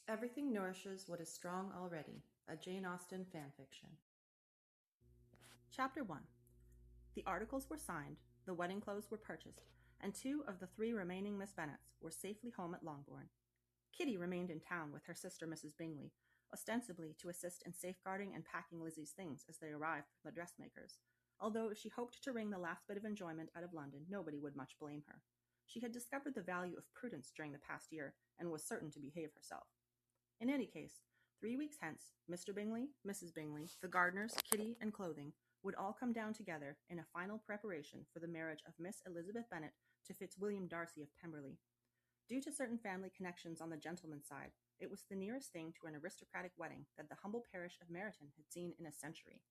Everything nourishes what is strong already. A Jane Austen fanfiction. Chapter 1. The articles were signed, the wedding clothes were purchased, and 2 of the 3 remaining Miss Bennets were safely home at Longbourn. Kitty remained in town with her sister Mrs. Bingley, ostensibly to assist in safeguarding and packing Lizzie's things as they arrived from the dressmaker's, although if she hoped to wring the last bit of enjoyment out of London, nobody would much blame her. She had discovered the value of prudence during the past year, and was certain to behave herself. In any case, 3 weeks hence, Mr. Bingley, Mrs. Bingley, the gardeners, Kitty, and clothing would all come down together in a final preparation for the marriage of Miss Elizabeth Bennet to Fitzwilliam Darcy of Pemberley. Due to certain family connections on the gentleman's side, it was the nearest thing to an aristocratic wedding that the humble parish of Meryton had seen in a century.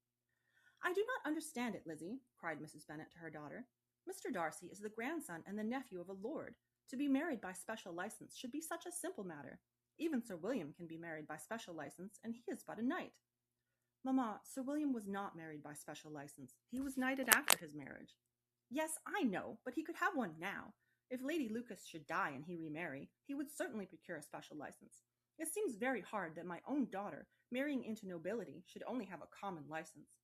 "I do not understand it, Lizzie," cried Mrs. Bennet to her daughter. "Mr. Darcy is the grandson and the nephew of a lord. To be married by special license should be such a simple matter. Even Sir William can be married by special license, and he is but a knight." "Mamma, Sir William was not married by special license. He was knighted after his marriage." "Yes, I know, but he could have one now. If Lady Lucas should die and he remarry, he would certainly procure a special license. It seems very hard that my own daughter, marrying into nobility, should only have a common license."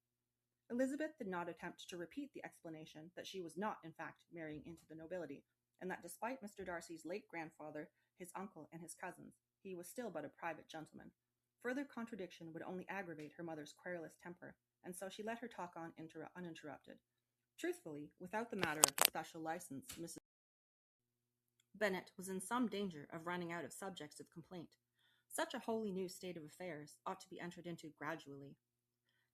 Elizabeth did not attempt to repeat the explanation that she was not, in fact, marrying into the nobility, and that despite Mr. Darcy's late grandfather, his uncle, and his cousins, he was still but a private gentleman. Further contradiction would only aggravate her mother's querulous temper, and so she let her talk on uninterrupted. Truthfully, without the matter of the special license, Mrs. Bennet was in some danger of running out of subjects of complaint. Such a wholly new state of affairs ought to be entered into gradually.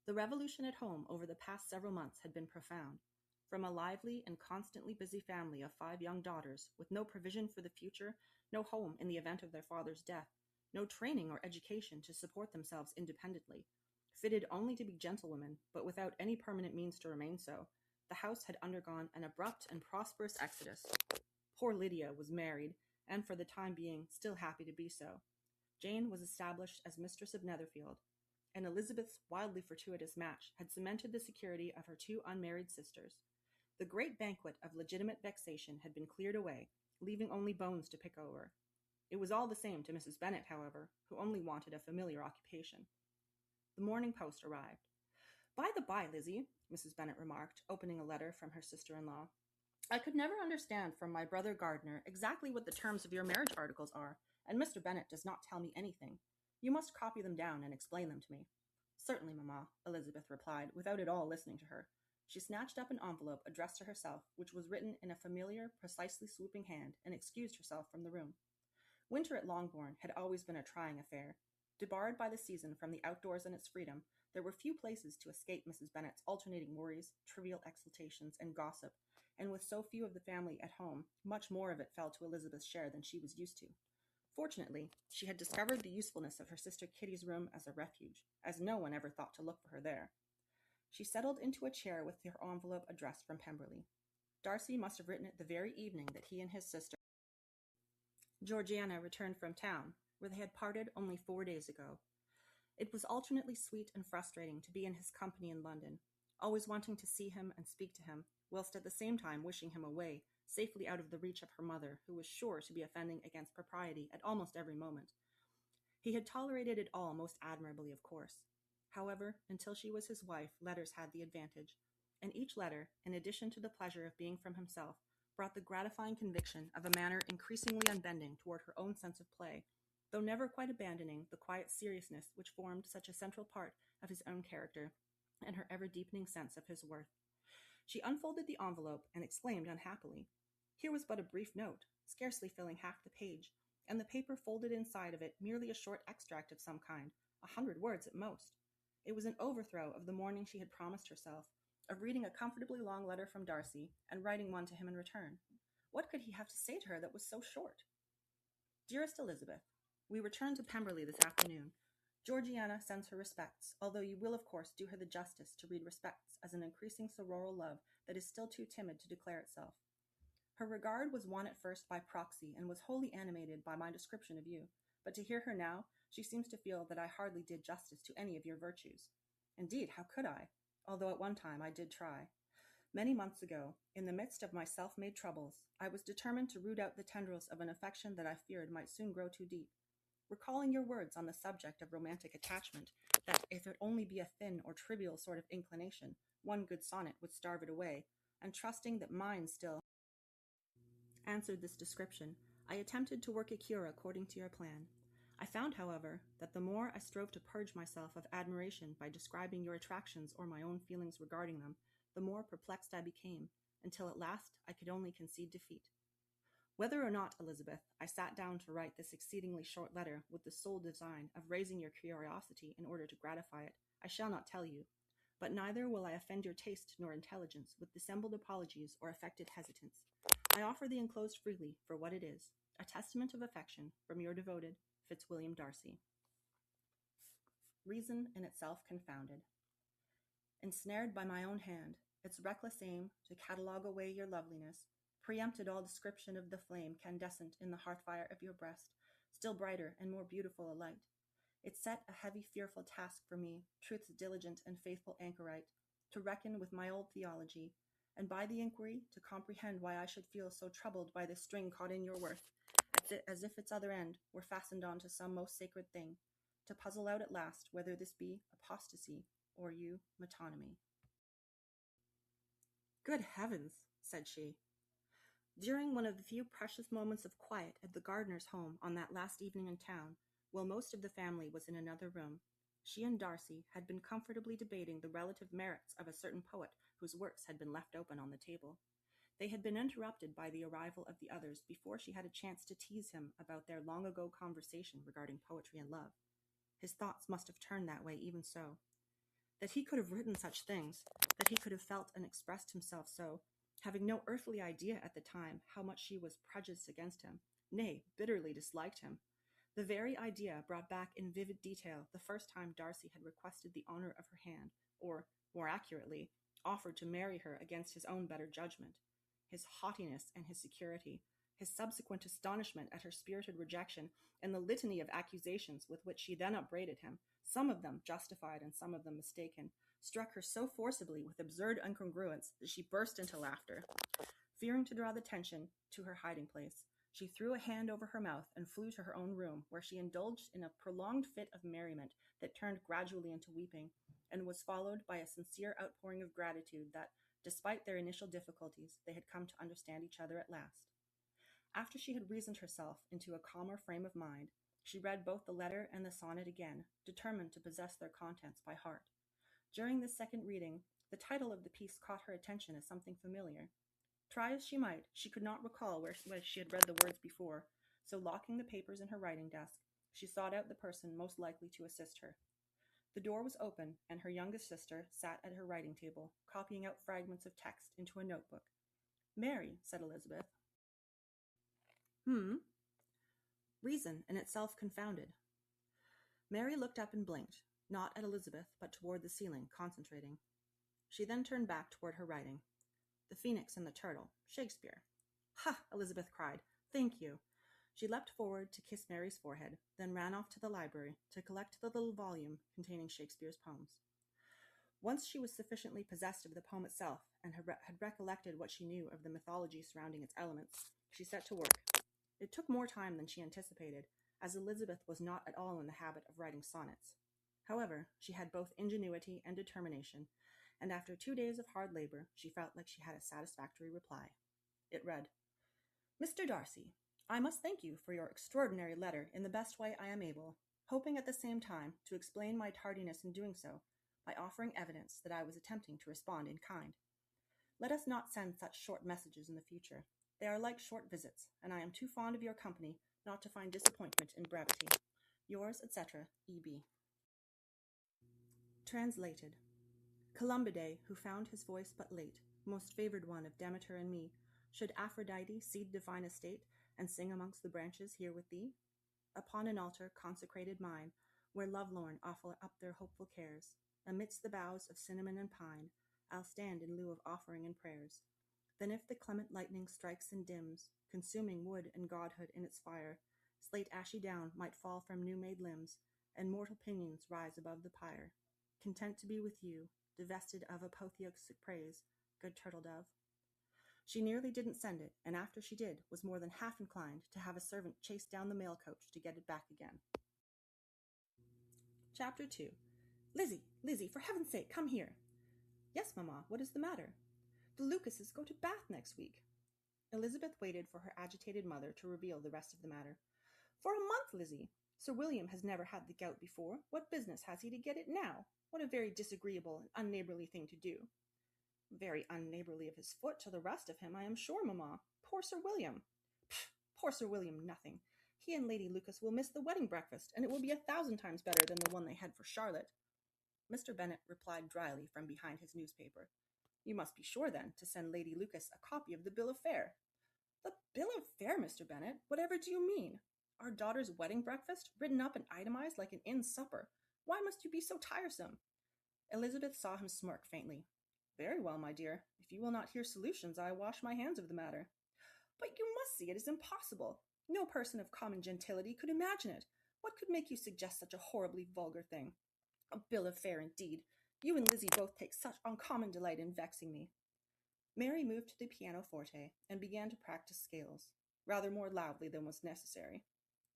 The revolution at home over the past several months had been profound. From a lively and constantly busy family of 5 young daughters, with no provision for the future, no home in the event of their father's death, no training or education to support themselves independently, fitted only to be gentlewomen, but without any permanent means to remain so, the house had undergone an abrupt and prosperous exodus. Poor Lydia was married, and for the time being still happy to be so. Jane was established as mistress of Netherfield, and Elizabeth's wildly fortuitous match had cemented the security of her 2 unmarried sisters. The great banquet of legitimate vexation had been cleared away, leaving only bones to pick over. It was all the same to Mrs. Bennet, however, who only wanted a familiar occupation. The morning post arrived. "By the by, Lizzie," Mrs. Bennet remarked, opening a letter from her sister-in-law, "I could never understand from my brother Gardiner exactly what the terms of your marriage articles are, and Mr. Bennet does not tell me anything. You must copy them down and explain them to me." "Certainly, mamma," Elizabeth replied, without at all listening to her. She snatched up an envelope addressed to herself, which was written in a familiar, precisely swooping hand, and excused herself from the room. Winter at Longbourn had always been a trying affair. Debarred by the season from the outdoors and its freedom, there were few places to escape Mrs. Bennet's alternating worries, trivial exultations, and gossip, and with so few of the family at home, much more of it fell to Elizabeth's share than she was used to. Fortunately, she had discovered the usefulness of her sister Kitty's room as a refuge, as no one ever thought to look for her there. She settled into a chair with her envelope addressed from Pemberley. Darcy must have written it the very evening that he and his sister Georgiana returned from town, where they had parted only 4 days ago. It was alternately sweet and frustrating to be in his company in London, always wanting to see him and speak to him, whilst at the same time wishing him away, safely out of the reach of her mother, who was sure to be offending against propriety at almost every moment. He had tolerated it all most admirably, of course. However, until she was his wife, letters had the advantage, and each letter, in addition to the pleasure of being from himself, brought the gratifying conviction of a manner increasingly unbending toward her own sense of play, though never quite abandoning the quiet seriousness which formed such a central part of his own character, and her ever-deepening sense of his worth. She unfolded the envelope and exclaimed unhappily. Here was but a brief note, scarcely filling half the page, and the paper folded inside of it merely a short extract of some kind, 100 words at most. It was an overthrow of the morning she had promised herself, of reading a comfortably long letter from Darcy, and writing one to him in return. What could he have to say to her that was so short? "Dearest Elizabeth, we return to Pemberley this afternoon. Georgiana sends her respects, although you will of course do her the justice to read respects as an increasing sororal love that is still too timid to declare itself. Her regard was won at first by proxy, and was wholly animated by my description of you, but to hear her now, she seems to feel that I hardly did justice to any of your virtues. Indeed, how could I? Although at one time I did try. Many months ago, in the midst of my self-made troubles, I was determined to root out the tendrils of an affection that I feared might soon grow too deep. recalling your words on the subject of romantic attachment, that if it only be a thin or trivial sort of inclination, one good sonnet would starve it away, and trusting that mine still answered this description, I attempted to work a cure according to your plan. I found, however, that the more I strove to purge myself of admiration by describing your attractions or my own feelings regarding them, the more perplexed I became, until at last I could only concede defeat. Whether or not, Elizabeth, I sat down to write this exceedingly short letter with the sole design of raising your curiosity in order to gratify it, I shall not tell you, but neither will I offend your taste nor intelligence with dissembled apologies or affected hesitance. I offer the enclosed freely for what it is, a testament of affection from your devoted Fitzwilliam Darcy. Reason in itself confounded. Ensnared by my own hand, its reckless aim to catalogue away your loveliness, preempted all description of the flame candescent in the hearth-fire of your breast, still brighter and more beautiful a light. It set a heavy, fearful task for me, truth's diligent and faithful anchorite, to reckon with my old theology, and by the inquiry to comprehend why I should feel so troubled by this string caught in your worth, as if its other end were fastened on to some most sacred thing, to puzzle out at last whether this be apostasy or you metonymy. Good heavens, said she. During one of the few precious moments of quiet at the gardener's home on that last evening in town, while most of the family was in another room, she and Darcy had been comfortably debating the relative merits of a certain poet whose works had been left open on the table. They had been interrupted by the arrival of the others before she had a chance to tease him about their long-ago conversation regarding poetry and love. His thoughts must have turned that way even so. That he could have written such things, that he could have felt and expressed himself so, having no earthly idea at the time how much she was prejudiced against him, nay, bitterly disliked him. The very idea brought back in vivid detail the first time Darcy had requested the honor of her hand, or, more accurately, offered to marry her against his own better judgment. His haughtiness and his security, his subsequent astonishment at her spirited rejection, and the litany of accusations with which she then upbraided him, some of them justified and some of them mistaken, struck her so forcibly with absurd incongruence that she burst into laughter. Fearing to draw the tension to her hiding place, she threw a hand over her mouth and flew to her own room, where she indulged in a prolonged fit of merriment that turned gradually into weeping, and was followed by a sincere outpouring of gratitude that, despite their initial difficulties, they had come to understand each other at last. After she had reasoned herself into a calmer frame of mind, she read both the letter and the sonnet again, determined to possess their contents by heart. During this second reading, the title of the piece caught her attention as something familiar. Try as she might, she could not recall where she had read the words before, so locking the papers in her writing desk, she sought out the person most likely to assist her. The door was open, and her youngest sister sat at her writing table, copying out fragments of text into a notebook. "Mary," said Elizabeth. Reason in itself confounded. Mary looked up and blinked, not at Elizabeth, but toward the ceiling, concentrating. She then turned back toward her writing. "The Phoenix and the Turtle, Shakespeare." "Ha!" Elizabeth cried. "Thank you." She leapt forward to kiss Mary's forehead, then ran off to the library to collect the little volume containing Shakespeare's poems. Once she was sufficiently possessed of the poem itself and had recollected what she knew of the mythology surrounding its elements, she set to work. It took more time than she anticipated, as Elizabeth was not at all in the habit of writing sonnets. However, she had both ingenuity and determination, and after 2 days of hard labor, she felt like she had a satisfactory reply. It read, "Mr. Darcy, I must thank you for your extraordinary letter in the best way I am able, hoping at the same time to explain my tardiness in doing so by offering evidence that I was attempting to respond in kind. Let us not send such short messages in the future. They are like short visits, and I am too fond of your company not to find disappointment in brevity. Yours, etc., E.B." Translated. Columbidae, who found his voice but late, most favored one of Demeter and me, should Aphrodite cede divine estate, and sing amongst the branches here with thee? Upon an altar consecrated mine, where lovelorn offer up their hopeful cares, amidst the boughs of cinnamon and pine, I'll stand in lieu of offering and prayers. Then if the clement lightning strikes and dims, consuming wood and godhood in its fire, slate ashy down might fall from new-made limbs, and mortal pinions rise above the pyre. Content to be with you, divested of apotheosic praise, good turtle-dove. She nearly didn't send it, and after she did, was more than half inclined to have a servant chase down the mail coach to get it back again. Chapter 2. Lizzie, Lizzie, for heaven's sake, come here. Yes, Mamma, what is the matter? The Lucases go to Bath next week. Elizabeth waited for her agitated mother to reveal the rest of the matter. For a month, Lizzie. Sir William has never had the gout before. What business has he to get it now? What a very disagreeable and unneighbourly thing to do. Very unneighbourly of his foot to the rest of him, I am sure, Mamma. Poor Sir William. Pff, poor Sir William, nothing. He and Lady Lucas will miss the wedding breakfast, and it will be 1,000 times better than the one they had for Charlotte. Mr. Bennet replied dryly from behind his newspaper. You must be sure, then, to send Lady Lucas a copy of the bill of fare. The bill of fare, Mr. Bennet? Whatever do you mean? Our daughter's wedding breakfast, written up and itemized like an inn supper. Why must you be so tiresome? Elizabeth saw him smirk faintly. Very well, my dear. If you will not hear solutions, I wash my hands of the matter. But you must see it is impossible. No person of common gentility could imagine it. What could make you suggest such a horribly vulgar thing? A bill of fare, indeed. You and Lizzie both take such uncommon delight in vexing me. Mary moved to the pianoforte and began to practice scales, rather more loudly than was necessary.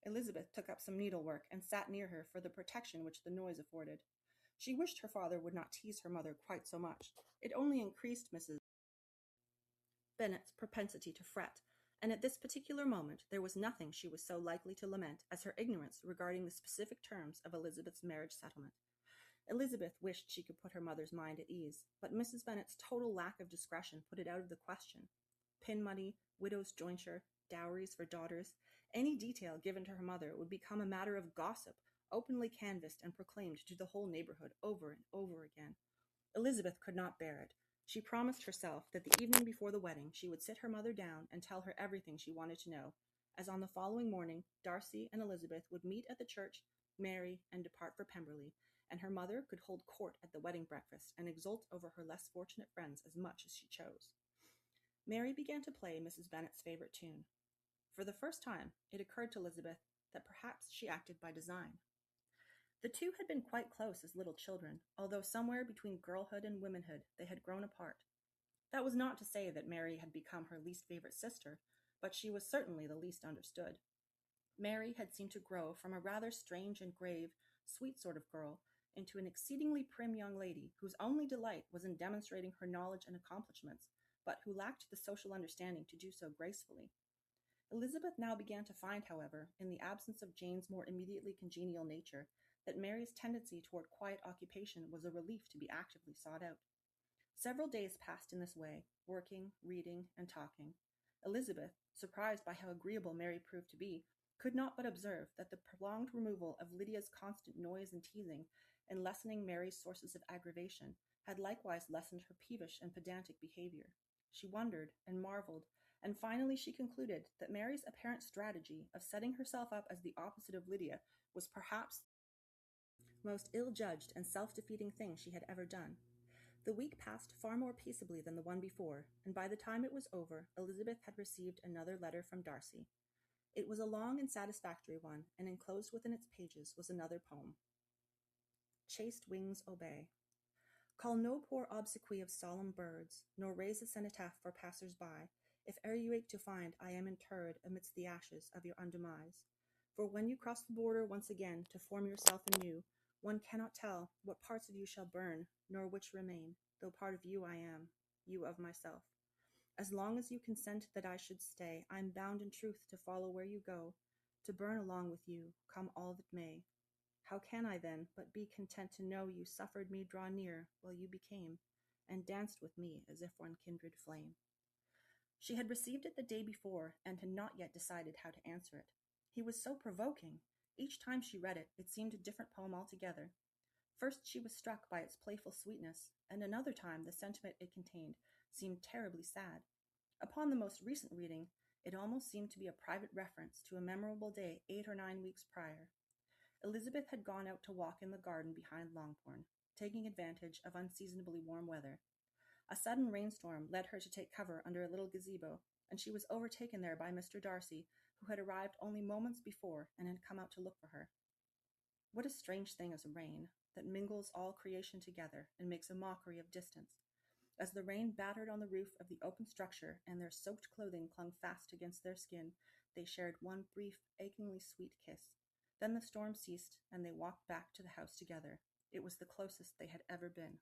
Elizabeth took up some needlework and sat near her for the protection which the noise afforded. She wished her father would not tease her mother quite so much. It only increased Mrs. Bennet's propensity to fret, and at this particular moment there was nothing she was so likely to lament as her ignorance regarding the specific terms of Elizabeth's marriage settlement. Elizabeth wished she could put her mother's mind at ease, but Mrs. Bennet's total lack of discretion put it out of the question. Pin money, widow's jointure, dowries for daughters, any detail given to her mother would become a matter of gossip, openly canvassed and proclaimed to the whole neighborhood over and over again. Elizabeth could not bear it. She promised herself that the evening before the wedding she would sit her mother down and tell her everything she wanted to know, as on the following morning Darcy and Elizabeth would meet at the church, marry, and depart for Pemberley, and her mother could hold court at the wedding breakfast and exult over her less fortunate friends as much as she chose. Mary began to play Mrs. Bennet's favorite tune. For the first time, it occurred to Elizabeth that perhaps she acted by design. The two had been quite close as little children, although somewhere between girlhood and womanhood they had grown apart. That was not to say that Mary had become her least favorite sister, but she was certainly the least understood. Mary had seemed to grow from a rather strange and grave, sweet sort of girl into an exceedingly prim young lady whose only delight was in demonstrating her knowledge and accomplishments, but who lacked the social understanding to do so gracefully. Elizabeth now began to find, however, in the absence of Jane's more immediately congenial nature, that Mary's tendency toward quiet occupation was a relief to be actively sought out. Several days passed in this way, working, reading, and talking. Elizabeth, surprised by how agreeable Mary proved to be, could not but observe that the prolonged removal of Lydia's constant noise and teasing, and lessening Mary's sources of aggravation, had likewise lessened her peevish and pedantic behavior. She wondered and marveled, and finally she concluded that Mary's apparent strategy of setting herself up as the opposite of Lydia was perhaps the most ill-judged and self-defeating thing she had ever done. The week passed far more peaceably than the one before, and by the time it was over, Elizabeth had received another letter from Darcy. It was a long and satisfactory one, and enclosed within its pages was another poem. Chaste wings obey. Call no poor obsequy of solemn birds, nor raise a cenotaph for passers-by, if e'er you wake to find I am interred amidst the ashes of your undemise. For when you cross the border once again to form yourself anew, one cannot tell what parts of you shall burn, nor which remain, though part of you I am, you of myself. As long as you consent that I should stay, I am bound in truth to follow where you go, to burn along with you, come all that may. How can I then but be content to know you suffered me draw near while you became, and danced with me as if one kindred flame? She had received it the day before, and had not yet decided how to answer it. He was so provoking. Each time she read it, it seemed a different poem altogether. First she was struck by its playful sweetness, and another time the sentiment it contained seemed terribly sad. Upon the most recent reading, it almost seemed to be a private reference to a memorable day 8 or 9 weeks prior. Elizabeth had gone out to walk in the garden behind Longbourn, taking advantage of unseasonably warm weather. A sudden rainstorm led her to take cover under a little gazebo, and she was overtaken there by Mr. Darcy, who had arrived only moments before and had come out to look for her. What a strange thing is rain, that mingles all creation together and makes a mockery of distance. As the rain battered on the roof of the open structure and their soaked clothing clung fast against their skin, they shared one brief, achingly sweet kiss. Then the storm ceased, and they walked back to the house together. It was the closest they had ever been.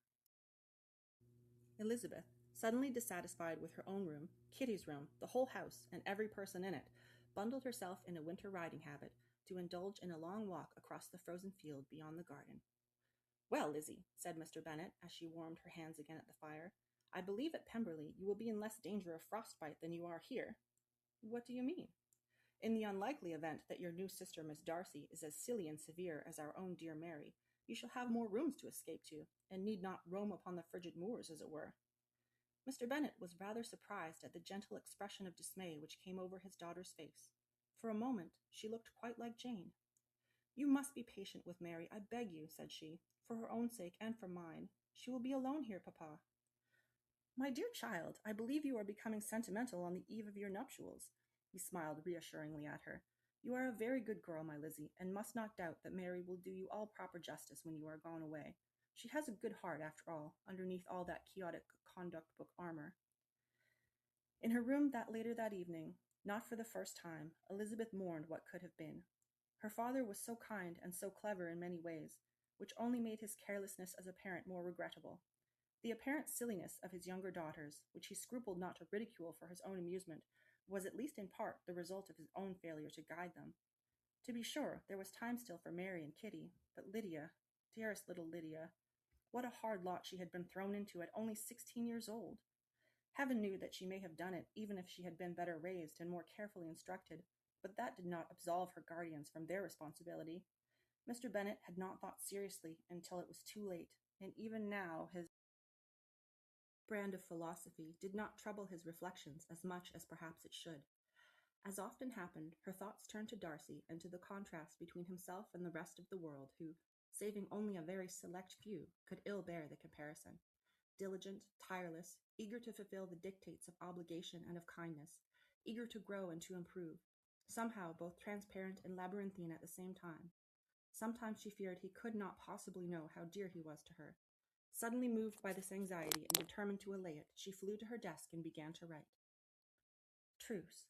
Elizabeth, suddenly dissatisfied with her own room, Kitty's room, the whole house, and every person in it, bundled herself in a winter riding habit to indulge in a long walk across the frozen field beyond the garden. "Well, Lizzie," said Mr. Bennet, as she warmed her hands again at the fire, "I believe at Pemberley you will be in less danger of frostbite than you are here." "What do you mean?" "In the unlikely event that your new sister, Miss Darcy, is as silly and severe as our own dear Mary, you shall have more rooms to escape to, and need not roam upon the frigid moors, as it were." Mr. Bennet was rather surprised at the gentle expression of dismay which came over his daughter's face. For a moment she looked quite like Jane. "You must be patient with Mary, I beg you," said she, "for her own sake and for mine. She will be alone here, papa." "My dear child, I believe you are becoming sentimental on the eve of your nuptials." He smiled reassuringly at her. "You are a very good girl, my Lizzie, and must not doubt that Mary will do you all proper justice when you are gone away. She has a good heart, after all, underneath all that chaotic conduct book armor." In her room later that evening, not for the first time, Elizabeth mourned what could have been. Her father was so kind and so clever in many ways, which only made his carelessness as a parent more regrettable. The apparent silliness of his younger daughters, which he scrupled not to ridicule for his own amusement, was at least in part the result of his own failure to guide them. To be sure, there was time still for Mary and Kitty, but Lydia, dearest little Lydia, what a hard lot she had been thrown into at only 16 years old! Heaven knew that she may have done it even if she had been better raised and more carefully instructed, but that did not absolve her guardians from their responsibility. Mr. Bennet had not thought seriously until it was too late, and even now his brand of philosophy did not trouble his reflections as much as perhaps it should. As often happened, her thoughts turned to Darcy and to the contrast between himself and the rest of the world, who, saving only a very select few, could ill bear the comparison. Diligent, tireless, eager to fulfill the dictates of obligation and of kindness, eager to grow and to improve, somehow both transparent and labyrinthine at the same time. Sometimes she feared he could not possibly know how dear he was to her. Suddenly moved by this anxiety and determined to allay it, she flew to her desk and began to write. "Truce.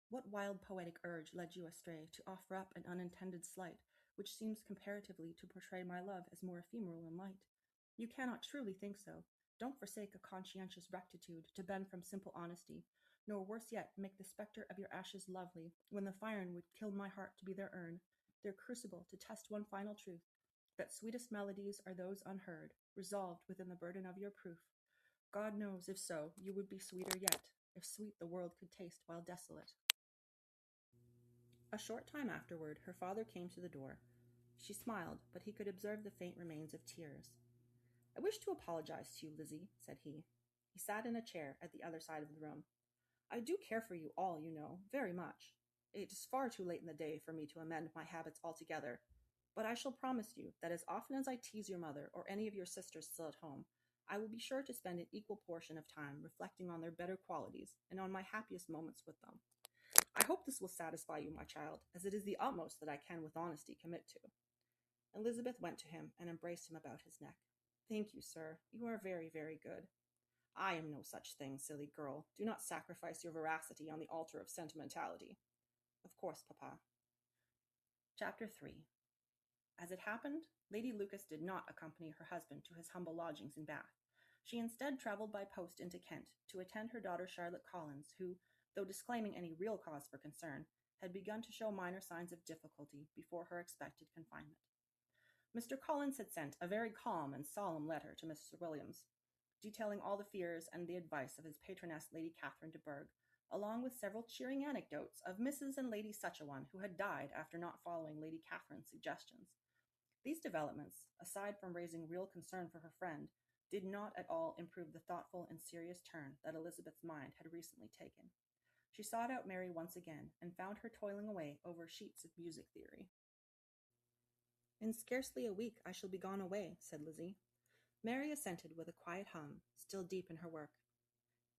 What wild poetic urge led you astray to offer up an unintended slight, which seems comparatively to portray my love as more ephemeral and light? You cannot truly think so. Don't forsake a conscientious rectitude to bend from simple honesty, nor worse yet make the spectre of your ashes lovely, when the fire would kill my heart to be their urn, their crucible to test one final truth, that sweetest melodies are those unheard, resolved within the burden of your proof. God knows, if so, you would be sweeter yet, if sweet the world could taste while desolate." A short time afterward, her father came to the door. She smiled, but he could observe the faint remains of tears. "I wish to apologize to you, Lizzie," said he. He sat in a chair at the other side of the room. "I do care for you all, you know, very much. It is far too late in the day for me to amend my habits altogether, but I shall promise you that as often as I tease your mother or any of your sisters still at home, I will be sure to spend an equal portion of time reflecting on their better qualities and on my happiest moments with them. I hope this will satisfy you, my child, as it is the utmost that I can with honesty commit to." Elizabeth went to him and embraced him about his neck. "Thank you, sir. You are very, very good." "I am no such thing, silly girl. Do not sacrifice your veracity on the altar of sentimentality." "Of course, papa." Chapter 3. As it happened, Lady Lucas did not accompany her husband to his humble lodgings in Bath. She instead travelled by post into Kent to attend her daughter Charlotte Collins, who, though disclaiming any real cause for concern, had begun to show minor signs of difficulty before her expected confinement. Mr. Collins had sent a very calm and solemn letter to Mr. Williams, detailing all the fears and the advice of his patroness Lady Catherine de Bourgh, along with several cheering anecdotes of Mrs. and Lady Such-a-one who had died after not following Lady Catherine's suggestions. These developments, aside from raising real concern for her friend, did not at all improve the thoughtful and serious turn that Elizabeth's mind had recently taken. She sought out Mary once again, and found her toiling away over sheets of music theory. "In scarcely a week I shall be gone away," said Lizzie. Mary assented with a quiet hum, still deep in her work.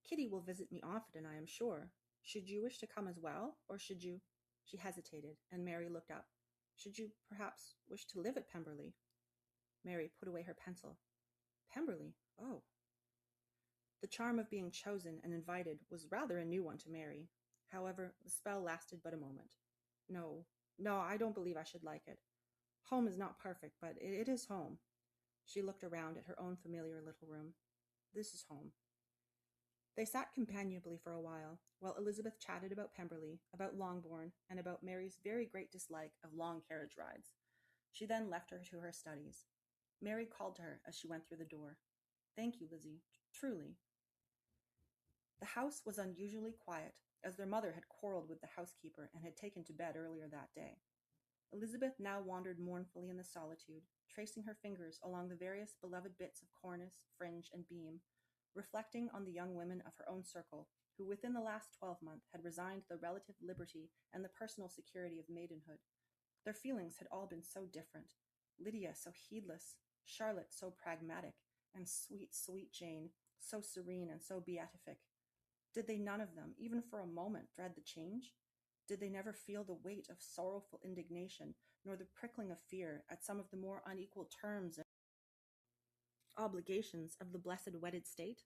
"Kitty will visit me often, I am sure. Should you wish to come as well, or should you—" She hesitated, and Mary looked up. "Should you, perhaps, wish to live at Pemberley?" Mary put away her pencil. "Pemberley? Oh." The charm of being chosen and invited was rather a new one to Mary. However, the spell lasted but a moment. "No, No, I don't believe I should like it. Home is not perfect, but it is home. She looked around at her own familiar little room. This is home. They sat companionably for a while Elizabeth chatted about Pemberley, about Longbourn, and about Mary's very great dislike of long carriage rides. She then left her to her studies. Mary called to her as she went through the door. Thank you, Lizzie, truly. The house was unusually quiet, as their mother had quarreled with the housekeeper and had taken to bed earlier that day. Elizabeth now wandered mournfully in the solitude, tracing her fingers along the various beloved bits of cornice, fringe, and beam, reflecting on the young women of her own circle, who within the last 12-month had resigned the relative liberty and the personal security of maidenhood. Their feelings had all been so different. Lydia so heedless, Charlotte so pragmatic, and sweet, sweet Jane so serene and so beatific. Did they none of them, even for a moment, dread the change? Did they never feel the weight of sorrowful indignation, nor the prickling of fear at some of the more unequal terms and obligations of the blessed wedded state?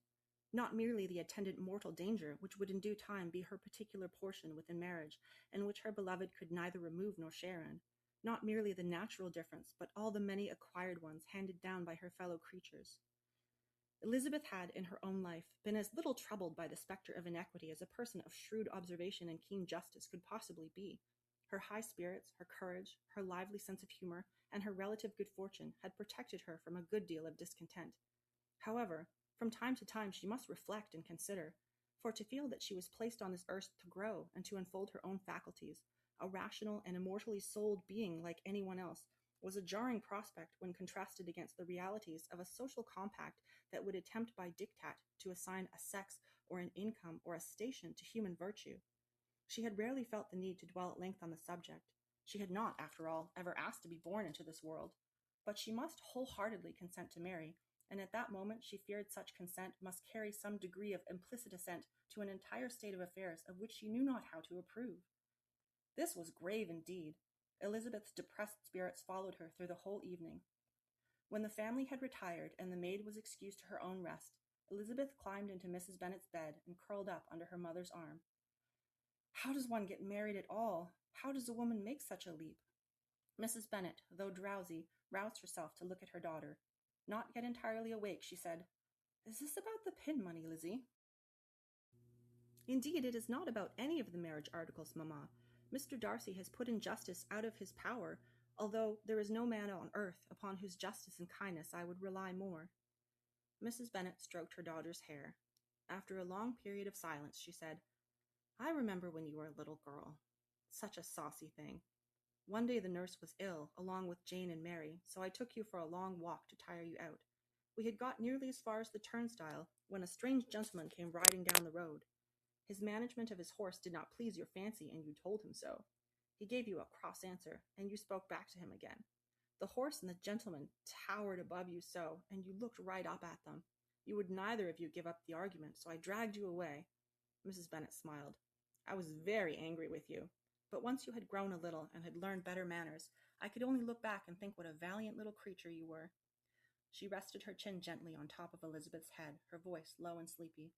Not merely the attendant mortal danger which would in due time be her particular portion within marriage, and which her beloved could neither remove nor share in. Not merely the natural difference, but all the many acquired ones handed down by her fellow creatures. Elizabeth had, in her own life, been as little troubled by the spectre of inequity as a person of shrewd observation and keen justice could possibly be. Her high spirits, her courage, her lively sense of humor, and her relative good fortune had protected her from a good deal of discontent. However, from time to time she must reflect and consider, for to feel that she was placed on this earth to grow and to unfold her own faculties, a rational and immortally souled being like anyone else, was a jarring prospect when contrasted against the realities of a social compact that would attempt by diktat to assign a sex or an income or a station to human virtue. She had rarely felt the need to dwell at length on the subject. She had not, after all, ever asked to be born into this world. But she must wholeheartedly consent to marry, and at that moment she feared such consent must carry some degree of implicit assent to an entire state of affairs of which she knew not how to approve. This was grave indeed. Elizabeth's depressed spirits followed her through the whole evening. When the family had retired and the maid was excused to her own rest, Elizabeth climbed into Mrs. Bennet's bed and curled up under her mother's arm. How does one get married at all? How does a woman make such a leap? Mrs. Bennet, though drowsy, roused herself to look at her daughter. Not yet entirely awake, she said, Is this about the pin money, Lizzie? Indeed, it is not about any of the marriage articles, mamma. Mr. Darcy has put injustice out of his power, although there is no man on earth upon whose justice and kindness I would rely more. Mrs. Bennet stroked her daughter's hair. After a long period of silence, she said, I remember when you were a little girl. Such a saucy thing. One day the nurse was ill, along with Jane and Mary, so I took you for a long walk to tire you out. We had got nearly as far as the turnstile when a strange gentleman came riding down the road. His management of his horse did not please your fancy, and you told him so. He gave you a cross answer, and you spoke back to him again. The horse and the gentleman towered above you so, and you looked right up at them. You would neither of you give up the argument, so I dragged you away. Mrs. Bennet smiled. I was very angry with you, but once you had grown a little and had learned better manners, I could only look back and think what a valiant little creature you were. She rested her chin gently on top of Elizabeth's head, her voice low and sleepy.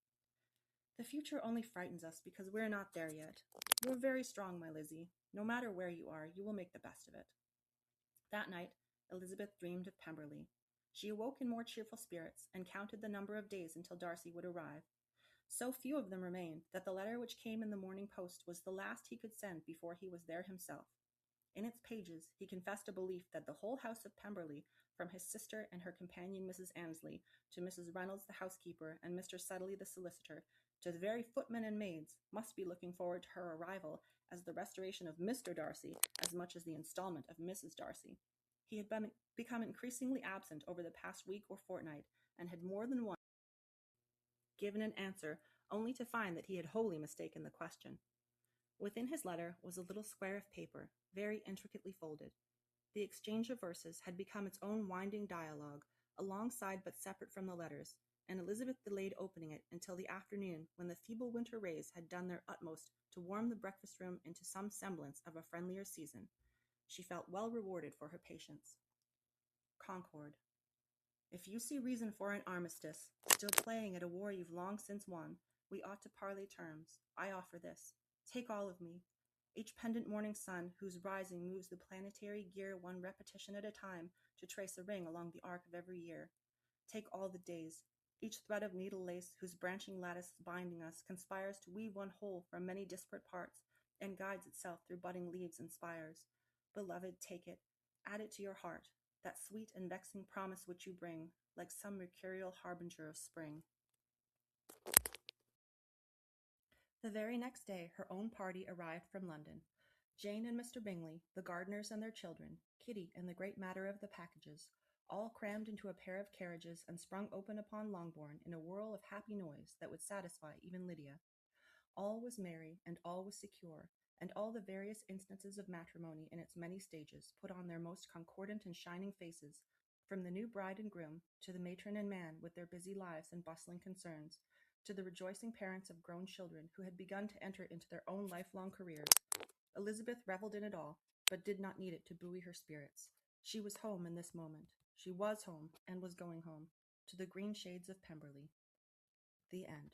The future only frightens us because we're not there yet. You're very strong, my Lizzie. No matter where you are, you will make the best of it. That night, Elizabeth dreamed of Pemberley. She awoke in more cheerful spirits and counted the number of days until Darcy would arrive. So few of them remained that the letter which came in the morning post was the last he could send before he was there himself. In its pages, he confessed a belief that the whole house of Pemberley, from his sister and her companion Mrs. Annesley, to Mrs. Reynolds the housekeeper and Mr. Sedley the solicitor, to the very footmen and maids, must be looking forward to her arrival as the restoration of Mr. Darcy as much as the installment of Mrs. Darcy. He had become increasingly absent over the past week or fortnight, and had more than once given an answer only to find that he had wholly mistaken the question. Within his letter was a little square of paper, very intricately folded. The exchange of verses had become its own winding dialogue, alongside but separate from the letters, and Elizabeth delayed opening it until the afternoon, when the feeble winter rays had done their utmost to warm the breakfast room into some semblance of a friendlier season. She felt well rewarded for her patience. Concord. If you see reason for an armistice, still playing at a war you've long since won, we ought to parley terms. I offer this. Take all of me. each pendant morning sun whose rising moves the planetary gear one repetition at a time to trace a ring along the arc of every year. Take all the days, each thread of needle lace whose branching lattice binding us conspires to weave one whole from many disparate parts and guides itself through budding leaves and spires. Beloved, take it, add it to your heart, that sweet and vexing promise which you bring, like some mercurial harbinger of spring. The very next day her own party arrived from London. Jane and Mr. Bingley, the gardeners and their children, Kitty and the great matter of the packages, all crammed into a pair of carriages and sprung open upon Longbourn in a whirl of happy noise that would satisfy even Lydia. All was merry, and all was secure, and all the various instances of matrimony in its many stages put on their most concordant and shining faces, from the new bride and groom to the matron and man with their busy lives and bustling concerns, to the rejoicing parents of grown children who had begun to enter into their own lifelong careers. Elizabeth revelled in it all, but did not need it to buoy her spirits. She was home in this moment. She was home, and was going home, to the green shades of Pemberley. The end.